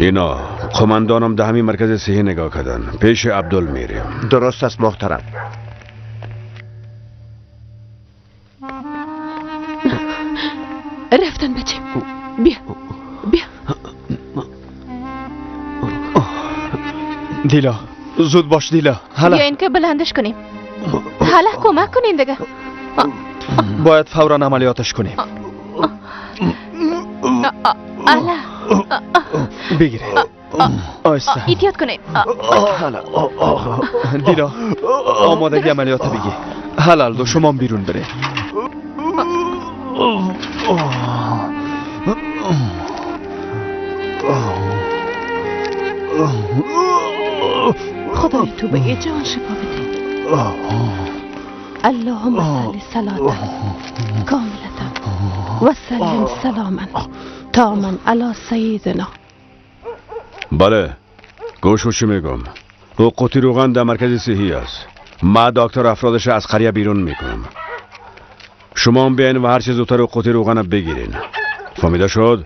اینا قماندانم ده همین مرکز صحی نگاه کردن. پیش عبدال میریم. درست است محترم. رفتن بچه. بیا بیا. دیلا زود باش دیلا. حالا یا اینکه بلندش کنیم. حالا کمک کنین دیگه. باید فوراً عملیاتش کنیم. حالا بگیره. آیسته. ایتیاد کنین. دیلا آمادگی عملیات بگی. حلال دو شما بیرون بره. خدای تو به یه جان شفا بده. اللهم صل صلاة کاملة و سلم سلاما تاما علی سیدنا. بله گوشو میگم. او قوطی روغن در مرکز صحی است. ما دکتر افرادش از قریه بیرون میکنم. شما هم بیاین و هر چیز زودتر قوطی روغن بگیرین. فهمیده شد؟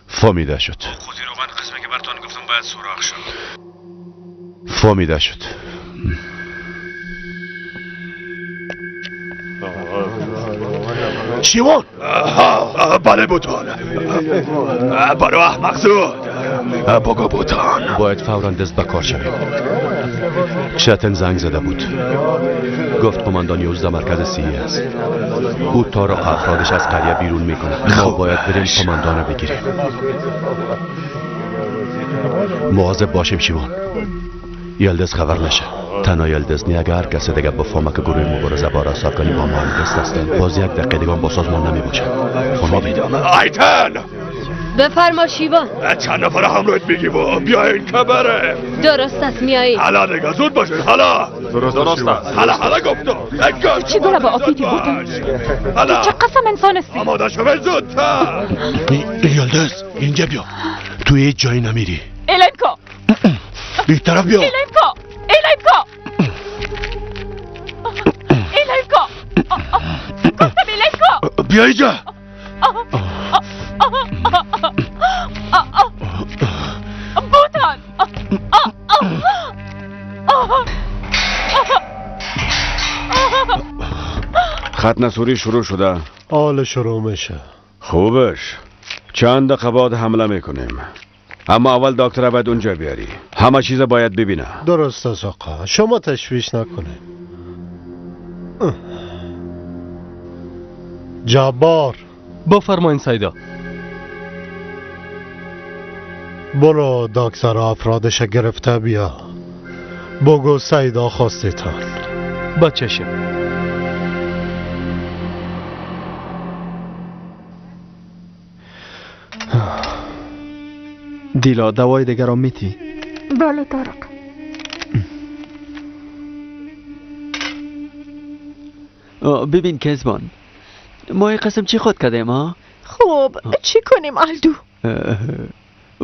فهمیده شد. قوطی روغن قسمی که براتون گفتم باید سوراخ شد. فهمیده شد. شیوان. بله بوتان. برو احمق زود. بگو بوتان. باید فوراً دست به کار شویم. شتن زنگ زده بود. گفت قماندان 11 مرکز صحی است. او تارا افرادش از قریه بیرون میکنه. ما باید بریم قماندان رو بگیریم. مواظب باشیم شیوان. یلدز خبر نشه. تنها یلدز نی. اگر کسی دیگه بفهمه که گروه مبارزه با راساکانی با مهندس هستن باز یک دقیقه دیگه با سازمان نمی باشه. فهمیدی؟ ایتن بفرما شیوان. چند نفر همراهت میگیم بیاین که بره. درست است میایی. حالا دیگه زود باشین. حالا درست است. حالا گفتم چی داره با آفیتی بودن؟ چه قسم انسان هستی؟ آماده شوه زودتر. یلدز اینجا بیا. تو هیچ جایی نمیری. ایلنکو این طرف بیا. ایلنکو گفتم ایلنکو بیا اینجا. بوتان ختنه سوری شروع شده. حال شروع میشه. خوبش. چند دقیقه بعد حمله میکنیم. اما اول دکتر باید اونجا بیاری. همه چیز باید ببینه. درست است آقا. شما تشویش نکنید. جبار بفرمایین سیدا. برو دکتر افرادش گرفته بیا. بگو سیدا خواستیتان. با چشم. دیلا دوای دیگر را میتی؟ بله طارق. ببین کزبان، ما این قسم چی خود کردیم ها؟ خب چی کنیم الدو؟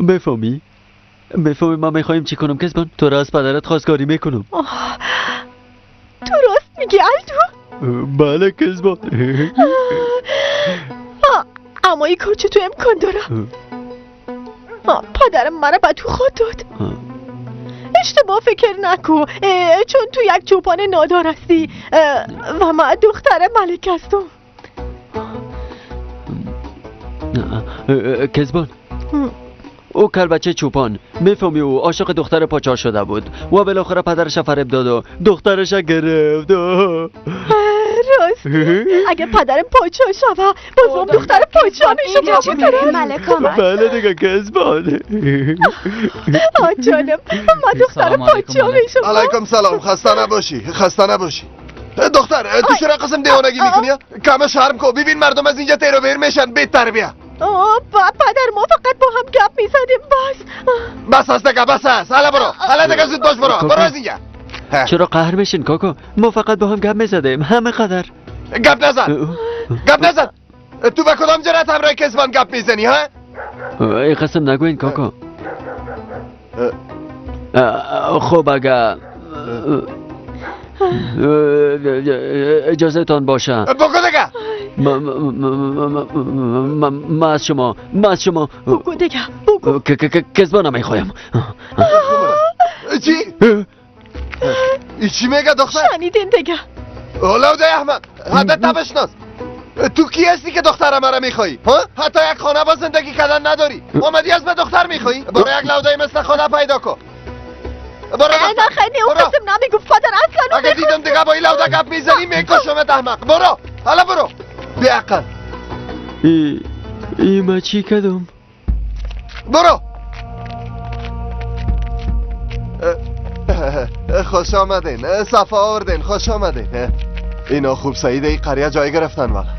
بفهمی ما میخوایم چی کنم کزبان؟ تو را از پدرت خواستگاری میکنم. درست میگی الدو؟ بله کزبان. اما این کار چطور امکان داره؟ پدرم مرا به تو خود داد. اشتباه فکر نکو، چون تو یک چوپان نادار هستی و من دختر ملک هستم. کزبان، او کل بچه چوپان، میفهمی او عاشق دختر پاچار شده بود و بالاخره پدرش فریب داد و دخترش گرفت. راست اگه پدرم پاچار شوه باز هم دختر پاچار میشه. چی کنم؟ ملک آمد. بله دیگه کزبان. جانم من دختر پاچار میشم. علیکم سلام. خسته نباشی. دختر تو چرا قسم دیوانگی میکنی؟ کم شرم کو. ببین مردم از اینجا تیرو بیر میشن. بی تربیه. پدر ما فقط با هم گپ میزدیم بس است دیگه. بس است. حالا برو. حالا دیگه زود باش. برو از اینجا. چرا قهر میشین کاکا؟ ما فقط با هم گپ میزدیم. همه قدر. گپ نزن. تو به کدام جرأت همراه کزبان گپ میزنی ها؟ ای قسم نگوین کاکا. خب اگه اجازه تان باشه. بگو دیگه. ما از شما بگو دیگه بگو. کذبا نمیخوایم. چی؟ چی میگه دختر؟ شنیدین دیگه. اولاد احمد حدت نبشناس. تو کی هستی که دخترم را میخوایی؟ حتی یک خانه با زندگی کردن نداری. اومدی از من دختر میخوایی؟ برو یک لودای مثل خدا پیدا کن. برو نه خیلی اون قسم نمیگفت پدر اصلا. اگه دیدم دیگه با این لوده گپ میزنی میکشمت احمق. برو حالا برو بیعقل. ما چی کردم؟ برو. خوش آمدین. صفا آوردین. خوش آمدین. اینا خوب سعید ای قریه جای گرفتن والا.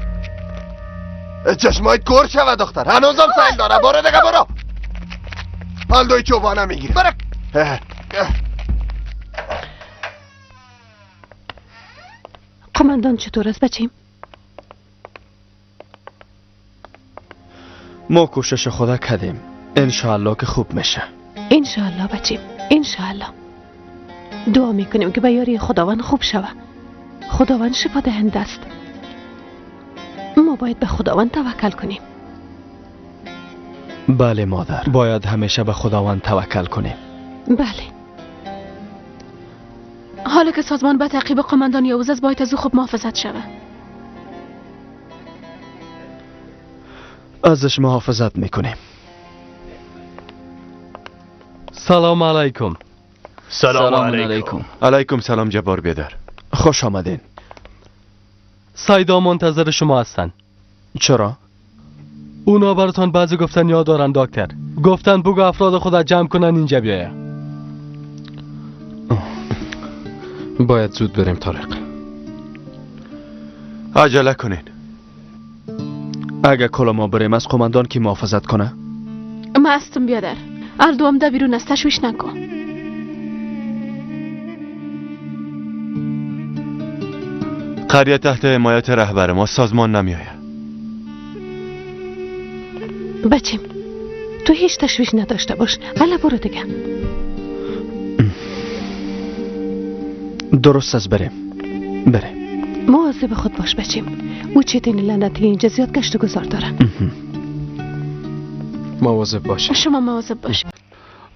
چشمایت کور شوه دختر. هنوزم سیل داره. برو دیگه برو. حال دوی چوبانه میگیری. برو. قماندان چطور است بچیم؟ ما کوشش خدا کردیم. انشاءالله که خوب میشه. انشاءالله بچیم. انشاءالله. دعا میکنیم که به یاری خداوند خوب شوه. خداوند شفا دهنده است. ما باید به خداوند توکل کنیم. بله مادر، باید همیشه به خداوند توکل کنیم. بله. حالا که سازمان به تعقیب قماندان یاوز است باید از او خوب محافظت شوه. ازش محافظت میکنیم. سلام علیکم. سلام علیکم. علیکم سلام جبار بیدر. خوش آمدین. سایدا منتظر شما هستن. چرا؟ اونا براتون بعضی گفتن یاد دارن دکتر. گفتن بگو افراد خودت جمع کنن اینجا بیاین. باید زود بریم طارق. عجله کنین. اگه کلا ما بریم از قماندان کی محافظت کنه؟ ما هستم بیادر. اردوام ده بیرون است تشویش نکن. قریه تحت حمایت رهبر ما سازمان نمیآید. بچیم تو هیچ تشویش نداشته باش. حالا برو دیگه. درست از بریم. مواظب خود باش بچیم. او چیتین لعنتی اینجا زیاد گشت و گذار داره. مواظب باش. شما مواظب باش.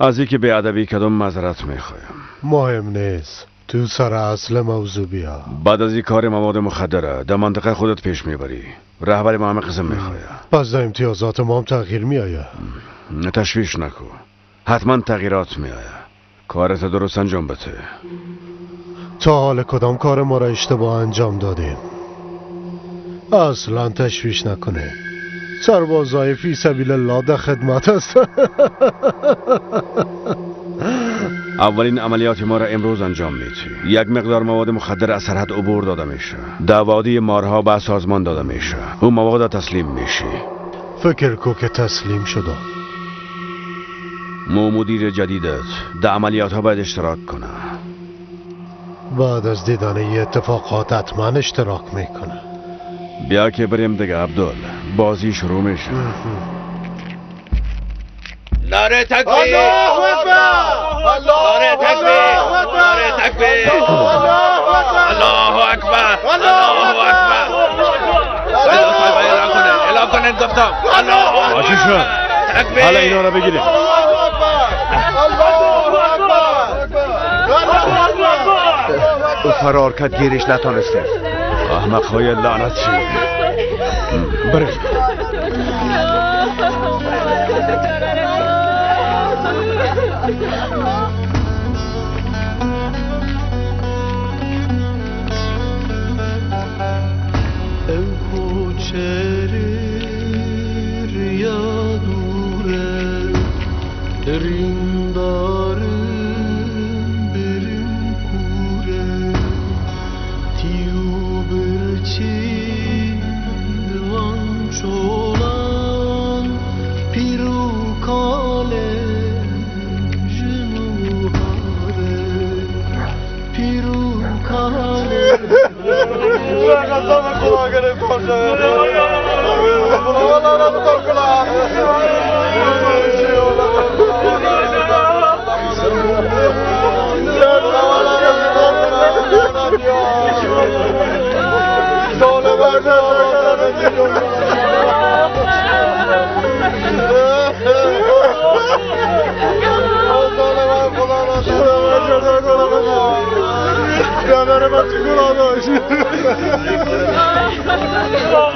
از اینکه به ادبی کدام معذرت میخوایم. مهم نیست. تو سر اصل موضوع بیا. بعد از این کار مواد مخدره در منطقه خودت پیش میبری. رهبری ما همه قسم میخواه. پس در امتیازات ما هم تغییر میآید. تشویش نکن. حتما تغییرات میآید. کارت درست انجام بده. تا حال کدام کار ما را اشتباه انجام دادیم؟ اصلا تشویش نکنه. سربازای فی سبیل الله در خدمت است. اولین عملیات ما را امروز انجام میدی. یک مقدار مواد مخدر از سرحد عبور داده میشه. در وادی مارها به سازمان داده میشه. اون مواد تسلیم میشی. فکر کو که تسلیم شده. مدیر جدیدت در عملیات ها باید اشتراک کنه. بعد از دیدن این اتفاقات حتما اشتراک میکنه. بیا که بریم دیگه عبدال. بازی شروع میشه. نعره تکبیر! الله اکبر! نعره تکبیر! نعره تکبیر! الله اکبر! الله اکبر! اعلام کنن گفتم. الله باشی شد. حالا اینا را بگیریم. او فرار کرد گیرش نتانسته. احمق های لعنتی. بریم.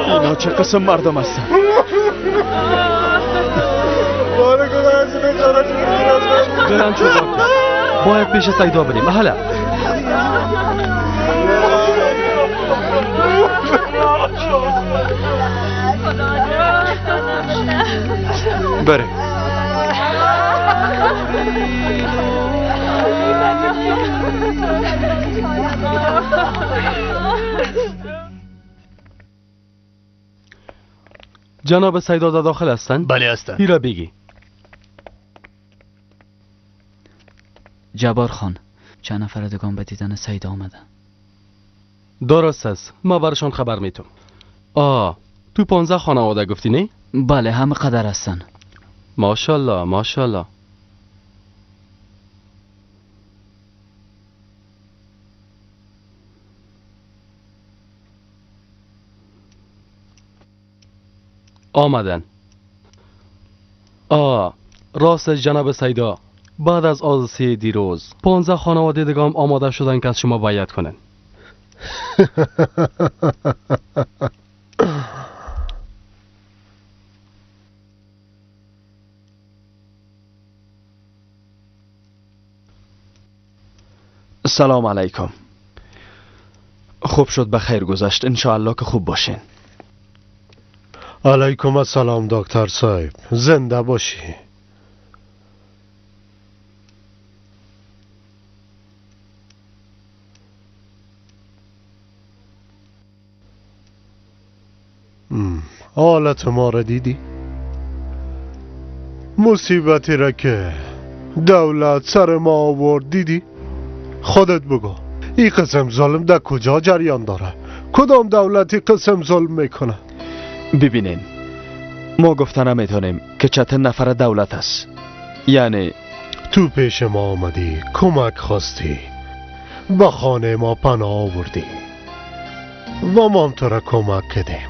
اینا چه قسم مردم هستن؟ برن چه دکتر باید پیش سیدا بریم حالا بره جناب سیدا داخل هستن؟ بله هستن. بیرا بگی. جبار خان چند نفر دگان به دیدن سیدا آمدن. درست است ما برشان خبر میتم. تو 15 خانواده گفتی نه؟ بله همه قدر هستن. ماشاءالله ماشاءالله. آمدن. راست جناب سیدا بعد از حادثه دیروز 15 خانواده دیگه آماده شدن که از شما بیعت کنن. سلام علیکم. خوب شد به خیر گذشت انشاءالله که خوب باشین. علیکم السلام دکتر صاحب زنده باشی. حالت ما را دیدی؟ مصیبتی را که دولت سر ما آورد دیدی؟ خودت بگو این قسم ظلم در کجا جریان داره؟ کدام دولتی قسم ظلم میکنه؟ ببینین ما گفتن نمیتونیم که چند نفر دولت است. یعنی تو پیش ما آمدی کمک خواستی با خانه ما پناه آوردی و ما هم تو را کمک کردیم.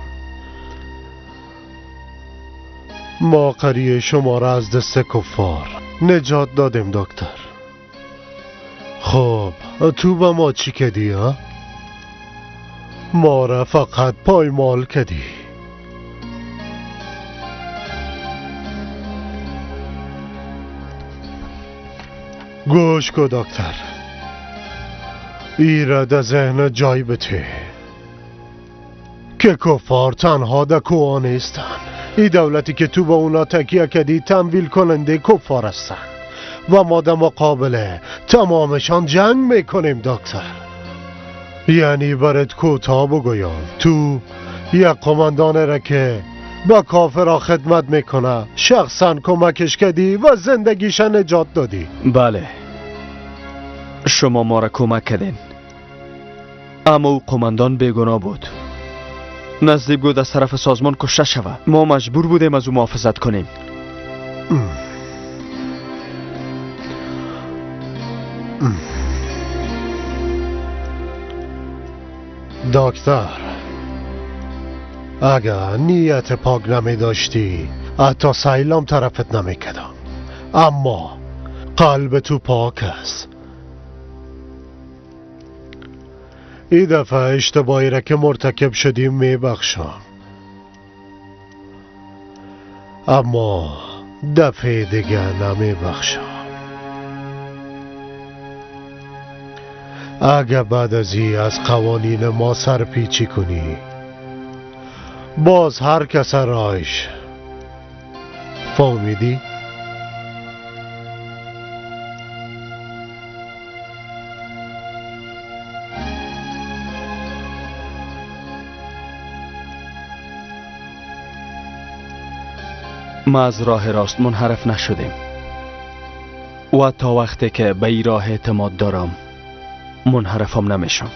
ما قریه شما را از دست کفار نجات دادیم دکتر. خب تو با ما چی کردی ها؟ ما را فقط پایمال کردی. گوش کو دکتر ایره در ذهن جای بته که کفار تنها در کوه نیستن. این دولتی که تو با اونا تکیه کردی تمویل کننده کفار هستن و ما در مقابل تمامشان جنگ میکنیم دکتر. یعنی برات کوتاه بگویم تو یک قماندانه را که با کافرها خدمت میکنه شخصا کمکش کردی و زندگیش نجات دادی. بله شما ما را کمک کردین اما او قماندان بیگناه بود. نزدیک بود از طرف سازمان کشته شود. ما مجبور بودیم از او محافظت کنیم. دکتر اگر نیت پاک نمی داشتی حتی سیلام طرفت نمی کدم. اما قلب تو پاک است. این دفعه اشتباهی را که مرتکب شدیم می بخشم اما دفعه دیگه نمی بخشم. اگر بعد از از قوانین ما سرپیچی کنی باز هر کس رایش. فهمیدی؟ ما از راه راست منحرف نشدیم و تا وقتی که به این راه اعتماد دارم منحرفم نمیشم.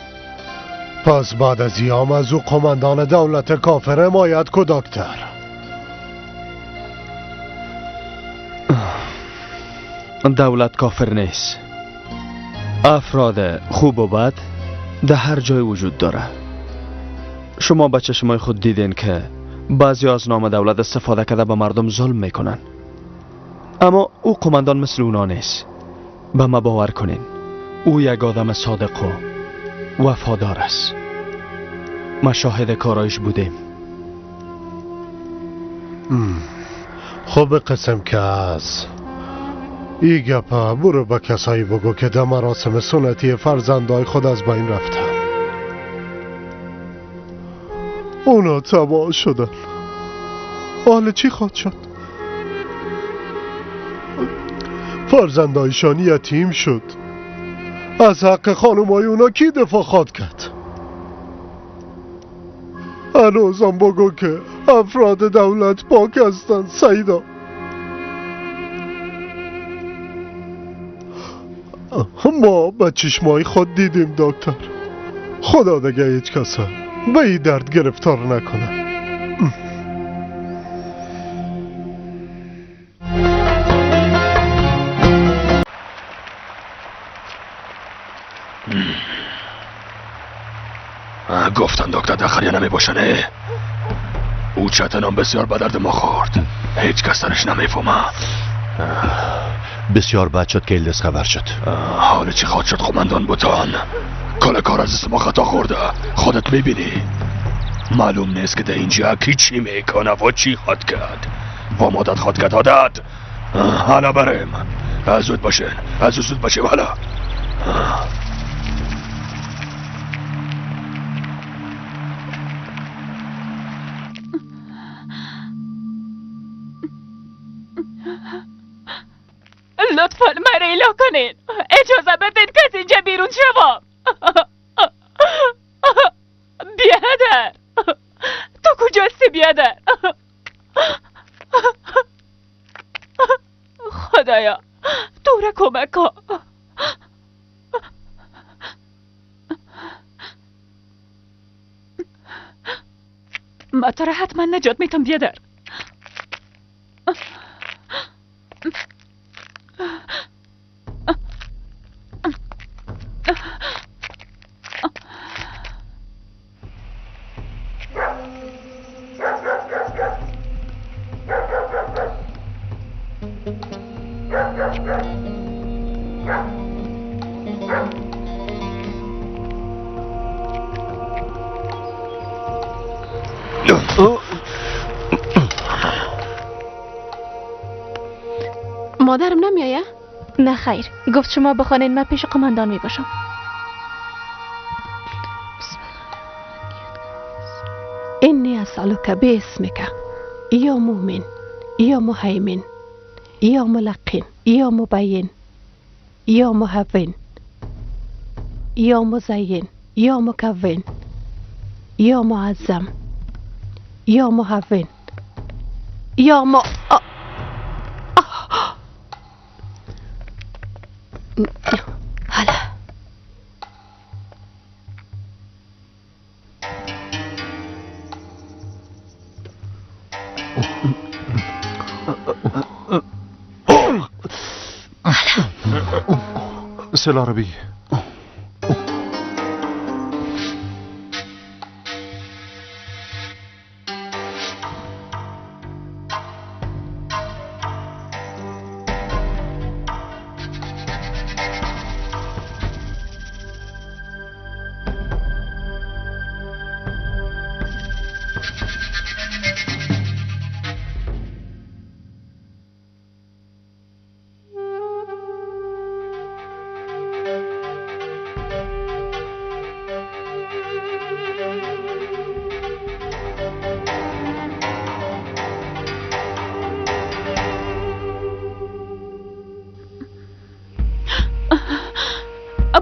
پس بعد از ایام از او قماندان دولت کافر حمایت کو دکتر. دولت کافر نیست. افراد خوب و بد در هر جای وجود داره. شما به چشمای خود دیدین که بعضی از نام دولت استفاده کرده به مردم ظلم میکنن، اما او قماندان مثل اونا نیست. به ما باور کنین، او یک آدم صادق و وفادار است. ما شاهد کارایش بودیم. خوب قسم که از ای گپا برو به کسایی بگو که در مراسم سنتی فرزندای خود از بین رفتن. اونا تباه شدن. حالا چی خواهد شد؟ فرزندایشان یتیم شد. از حق خانمای اونا کی دفاع خواهد کرد؟ هنوزم بگو که افراد دولت پاک هستند سیدا. ما به چشمای خود دیدیم دکتر. خدا دیگه هیچ کسا به این درد گرفتار نکنه. گفتن دکتر دخریه نمی باشنه. او چتنام بسیار به درد ما خورد. هیچ کس درش نمیفهمه. بسیار بد شد که ایلدس خبر شد. حالا چی خواهد شد قماندان بوتان؟ کل کار از اسم ما خطا خورده. خودت میبینی معلوم نیست که در اینجا کی چی میکنه و چی خواهد کرد و مدت خواهد کرد. عادت حالا بریم. زود باشین، زود باشیم. حالا لطفاً مرا ایلا کنین. اجازه بدین که از اینجا بیرون شوم. بیادر، تو کجاستی بیادر؟ خدایا تو را کمک کن. من تو را حتما نجات میتم بیادر. مادرم نمیایه؟ نه خیر، گفت شما بخوانین من پیش قماندان می باشم. اینی اسألک باسمک یا مؤمن یا مهیمن یا ملقن یا مبین یا مهون یا مزین یا مکون یا معظم یا مهون یا حالا سل عربی.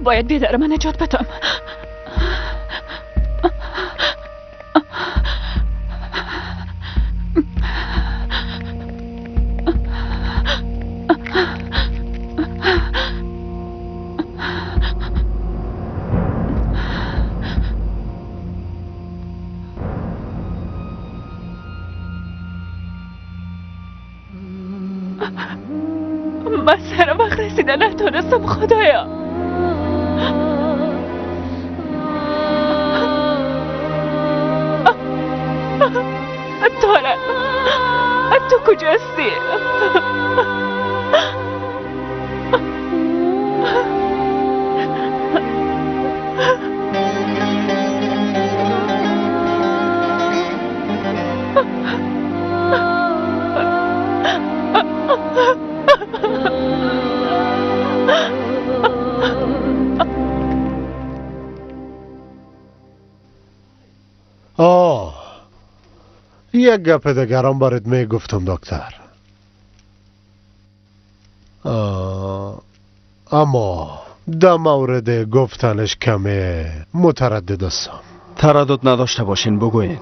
باید بیادر من نجات بدم. من سر وقت رسیدن نتونستم خدایا. تارا تو کجا هستی؟ یک گپ دیگران برات میگفتم دکتر، اما در مورد گفتنش کمی متردد هستم. تردد نداشته باشین، بگوین.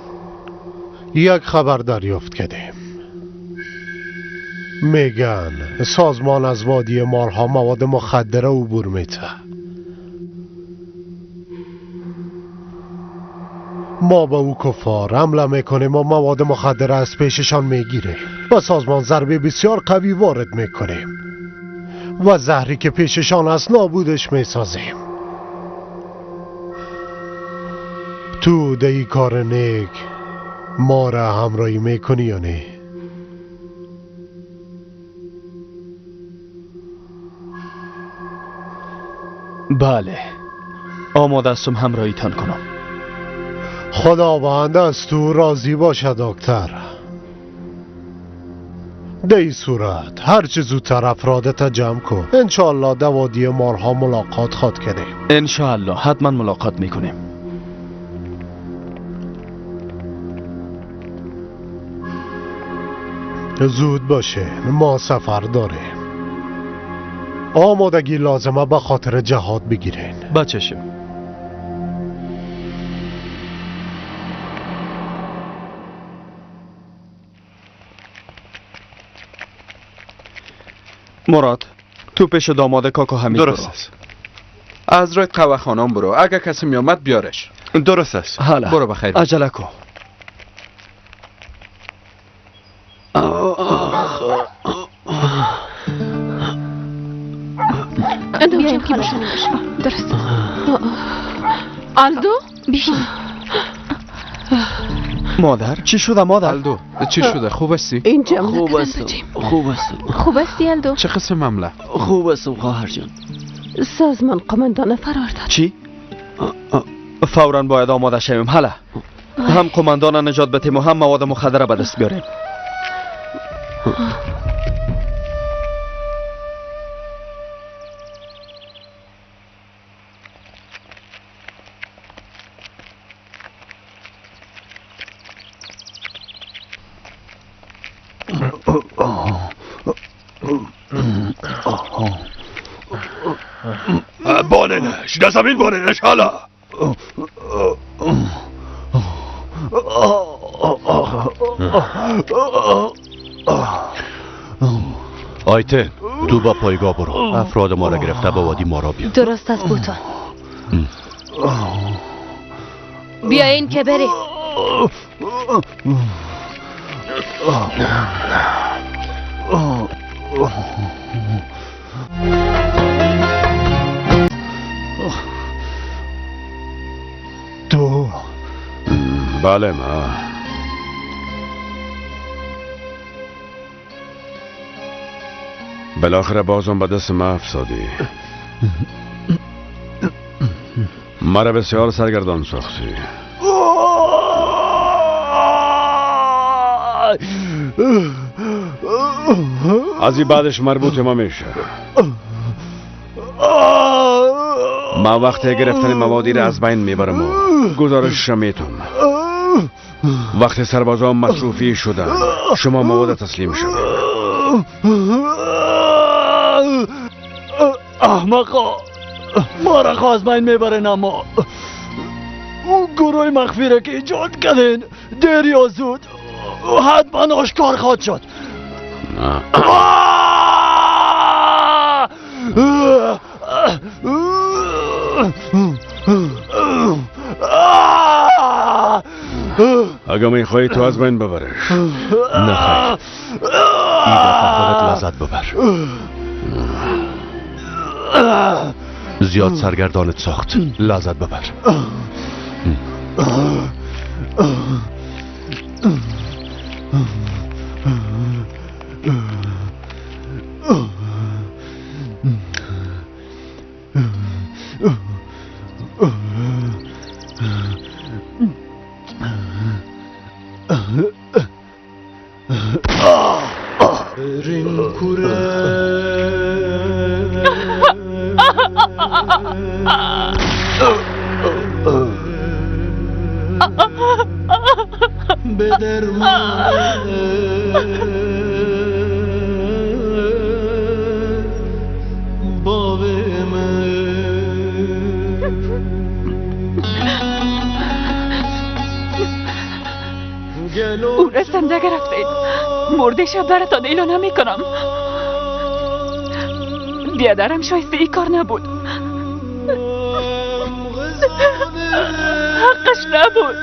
یک خبر دریافت کردیم، میگن سازمان از وادی مارها مواد مخدره عبور میته. ما به او کفار حمله میکنیم و مواد مخدره از پیششان میگیریم و سازمان ضربه بسیار قوی وارد میکنیم و زهری که پیششان است نابودش میسازیم. تو ده ای کار نیک ما را همراهی میکنی یا نه؟ بله، آماده هستم همراهیتان کنم. خداوند از تو راضی باشه دکتر. در این صورت هرچه زودتر افرادت جمع کن، انشاءالله در وادی مارها ملاقات خواد کنیم. انشاءالله حتما ملاقات میکنیم. زود باشه، ما سفر داریم. آمادگی لازمه به خاطر جهاد بگیرین. بچشم. مراد، تو پیش داماد کاکا حمید درست برو. است. از روی قهوه خانم برو، اگه کسی میامد بیارش. درست است. حالا برو بخیر. عجله کن. بیایم خانم. درست. آلدو؟ بیشین. مادر چی شده مادر؟ الدو چی شده؟ خوب هستی؟ اینجا خوب هستم. خوب هستم. خوب هستی الدو؟ چه قسم معامله؟ خوب هستم خواهر جان. سازمان قماندان فرار داد. چی؟ فوراً باید آماده شویم. حالا هم قماندان نجات بدیم و هم مواد مخدره به دست بیاریم. باننش در زمین باننش. حالا آیته تو با پایگاه برو، افراد ما را گرفته به وادی مارا بیا. درست از بوتان. بیاین که بریم. تو بله ما بالاخره بازم به دست ما افسادی. مرا بسیار سرگردان ساختی. از این بعدش مربوط ما میشه. ما وقت گرفتن موادی را از بین میبرم و گزارش میتم. وقت سربازان مصروفی شدن شما مواد تسلیم شد. احمقا، ما را خواست بین میبرن، اما اون گروه مخفی را که ایجاد کردین دیر یا زود حتما آشکار خواهد شد. اگه میخوایی تو از بین ببرش. نه خیر، این دفعه خودت لذت ببر. زیاد سرگردانت ساخت، لذت ببر. او را زنده گرفتید. مرده شب براتان اعلان نمی کنم. بیادرم شایسته ای کار نبود. حقش نبود.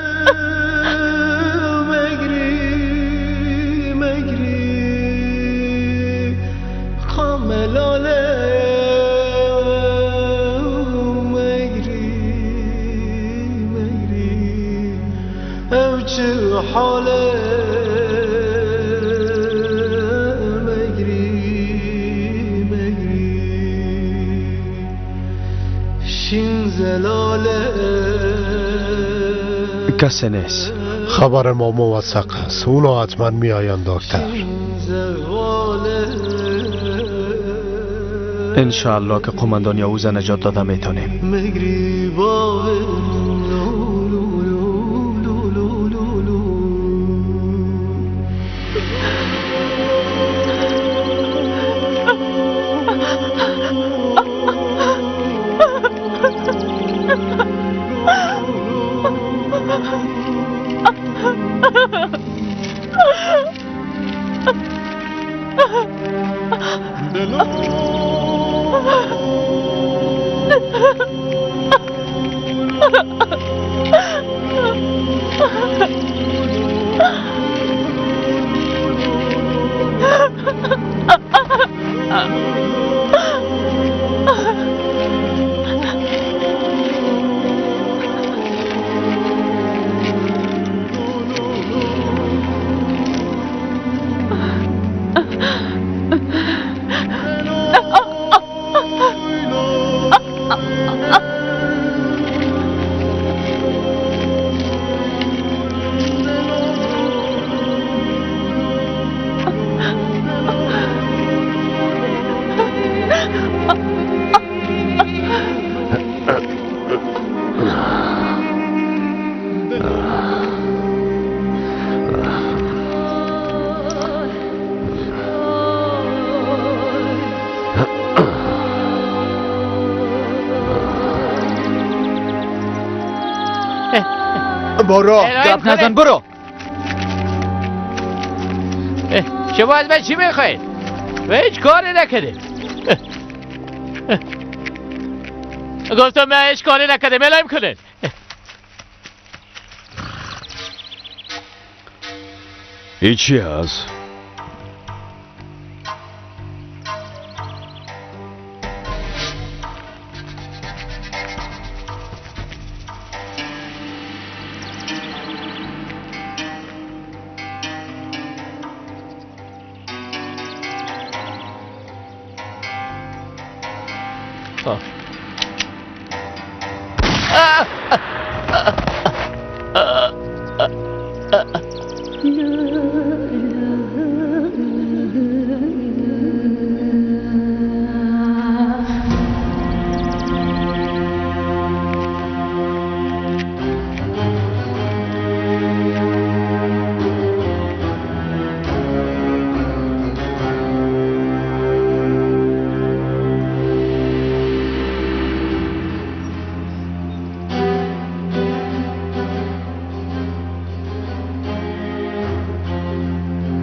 حاله مگری شین زلاله کسی نیست. خبر ما موثق است. اونا حتما میآیند دکتر. انشاءالله که قماندان یاوزا نجات داده میتونیم. برو گپ نزن برو. شما از من چی میخواید؟ و هیچ کاری نکردیم. گفتم من هیچ کاری نکردیم. اعلام کنید. هیچی هست؟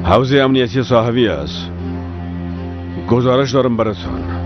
حوزه امنیتی صاحبی است. گزارش دارم براتون.